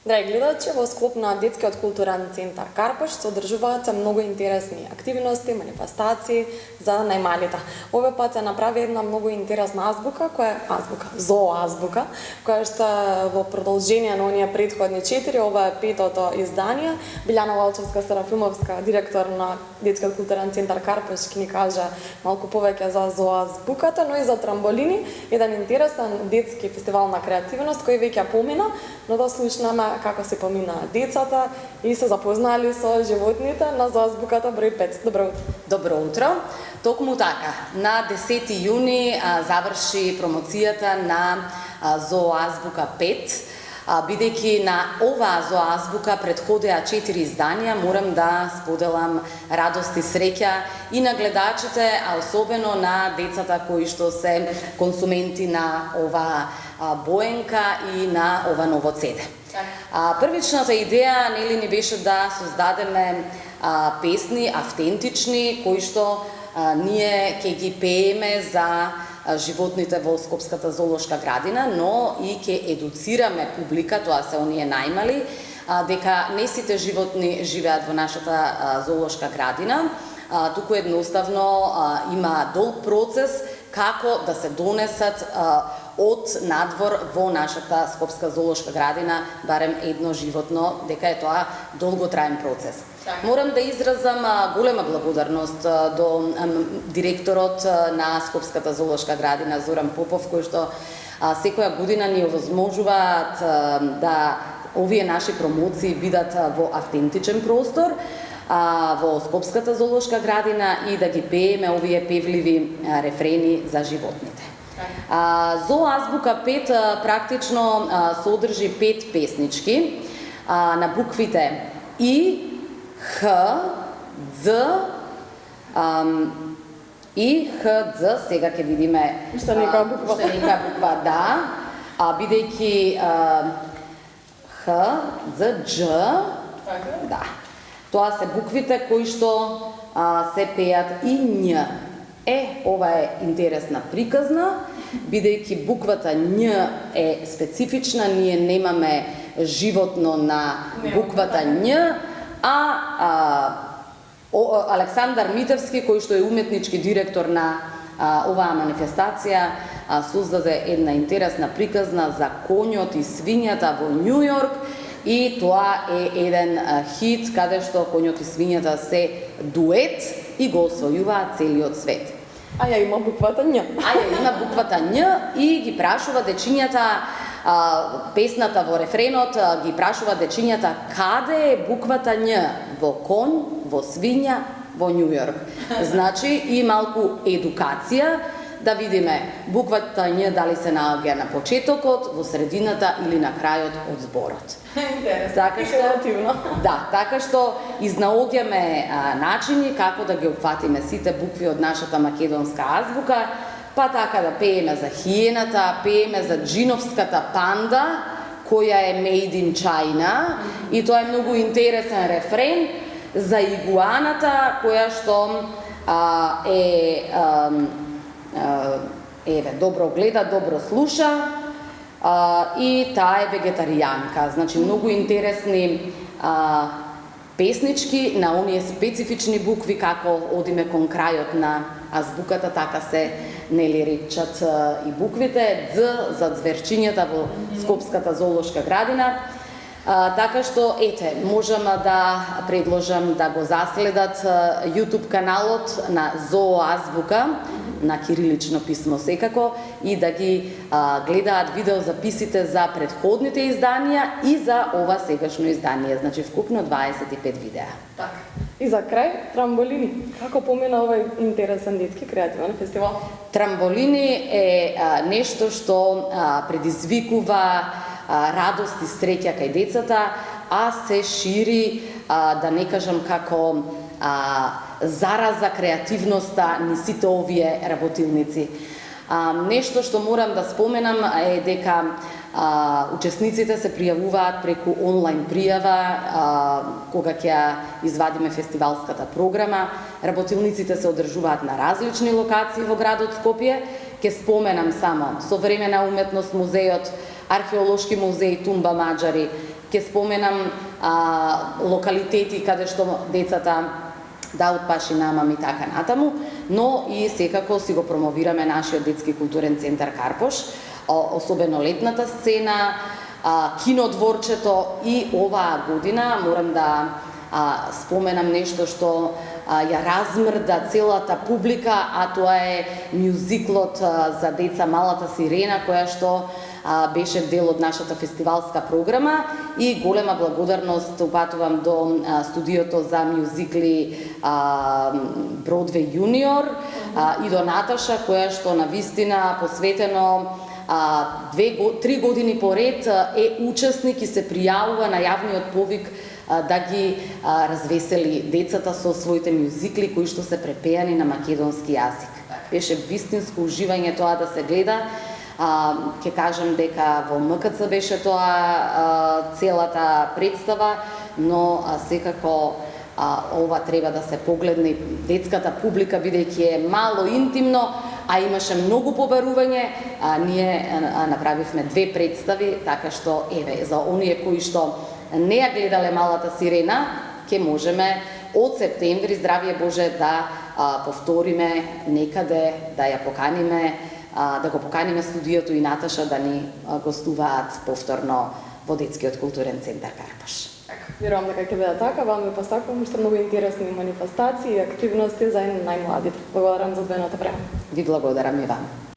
Драги гледачи, во склоп на Детскиот културен центар Карпош се одржуваат многу интересни активности, манифестации за најмалите. Овој пат се направи една многу интересна азбука, зооазбука, која што во продолжение на оние претходни 4, ова е 5-то издание. Билјана Валчевска-Серафимовска, директор на Детскиот културен центар Карпош, ќе ни каже малку повеќе за зооазбуката, но и за трамболини, еден интересен детски фестивал на креативност кој веќе помина, но да слушнеме како се поминаа децата и се запознали со животните на зооазбуката број 5. Добро утро. Добро утро. Токму така, на 10 јуни заврши промоцијата на зооазбука 5. Бидејќи на оваа зооазбука претходеа 4 изданија, морам да споделам радост и среќа и на гледачите, а особено на децата кои што се консументи на оваа боенка и на ова ново CD. Првичната идеја нели ни беше да создадеме песни автентични кои што ние ќе ги пееме за животните во Скопската зоолошка градина, но и ќе едуцираме публика, тоа се оние најмали, дека не сите животни живеат во нашата зоолошка градина, туку едноставно има долг процес како да се донесат од надвор во нашата Скопска зоолошка градина барем едно животно, дека е тоа долготраен процес. Морам да изразам голема благодарност до директорот на Скопската зоолошка градина Зоран Попов, кој што секоја година ни овозможуваат да овие наши промоции бидат во автентичен простор, во Скопската зоолошка градина и да ги пееме овие певливи рефрени за животните. Зооазбука 5 практично содржи 5 песнички на буквите И, Х, Д и Х, Д. Сега ќе видиме што нека буква да, бидејќи Х, Д, Дж, да. Тоа се буквите кои што се пеат и Њ. Ова е интересна приказна, бидејќи буквата Њ е специфична, ние немаме животно на буквата Њ, Александар Митевски, кој што е уметнички директор на оваа манифестација, создаде една интересна приказна за коњот и свињата во Њу Јорк, и тоа е еден хит каде што коњот и свињата се дует и го освојуваат целиот свет. А ја има буквата Њ. Има буквата Њ и ги прашува дечињата, песната во рефренот ги прашува дечињата каде е буквата Њ, во конј, во свиња, во Њу Јорк. Значи и малку едукација, да видиме буквата Њ дали се наоѓа на почетокот, во средината или на крајот од зборот. Интересно. Така што изнаоѓаме начини како да ги опфатиме сите букви од нашата македонска азбука, па така да пееме за хиената, пееме за джиновската панда, која е made in China, и тоа е многу интересен рефрен, за игуаната, која што добро гледа, добро слуша, и таа е вегетаријанка. Значи, многу интересни песнички на оние специфични букви, како одиме кон крајот на азбуката, така се нели речат и буквите. Д за ѕверчињата во Скопската зоолошка градина. Така што, можам да предложам да го заследат YouTube каналот на Зооазбука, на кирилично писмо секако, и да ги гледаат видеозаписите за претходните изданија и за ова сегашно издание, значи вкупно 25 видеа. Така. И за крај, трамболини. Како помина овој интересен детски креативен фестивал? Трамболини е нешто што предизвикува радост и среќа кај децата, а се шири, да не кажам како зараза креативноста ни сите овие работилници. Нешто што морам да споменам е дека учесниците се пријавуваат преку онлайн пријава кога ќе извадиме фестивалската програма. Работилниците се одржуваат на различни локации во градот Скопје. Ќе споменам само Современа уметност музејот, Археолошки музеј Тумба Маџари, Ќе споменам локалитети каде што децата да отпашинамам и така натаму, но и секако си го промовираме нашиот детски културен центар Карпош, особено летната сцена, кинодворчето и оваа година морам да споменам нешто што ја размрда целата публика, а тоа е мюзиклот за деца Малата сирена, која што беше дел од нашата фестивалска програма и голема благодарност упатувам до студиото за мюзикли Бродвеј Јуниор и до Наташа, која што навистина посветено 3 години поред е учесник и се пријавува на јавниот повик да ги развесели децата со своите мюзикли кои што се препеани на македонски јазик. Беше вистинско уживање тоа да се гледа. Ќе кажам дека во МКЦ беше тоа целата представа, но секако ова треба да се погледне. Детската публика, бидејќи е мало интимно, а имаше многу побарување, ние направивме 2 представи, така што еве за оние кои што не ја гледале Малата сирена, ќе можеме од септември, здравје Боже, да повториме некаде, да ја поканиме, да го поканиме студиото и Наташа да ни гостуваат повторно во Детскиот културен центар Карпош. Верувам дека ќе биде така, вам ви постакувам уште многу интересни манифестации и активности за најмладите. Благодарам за одвоеното време. Ви благодарам и вам.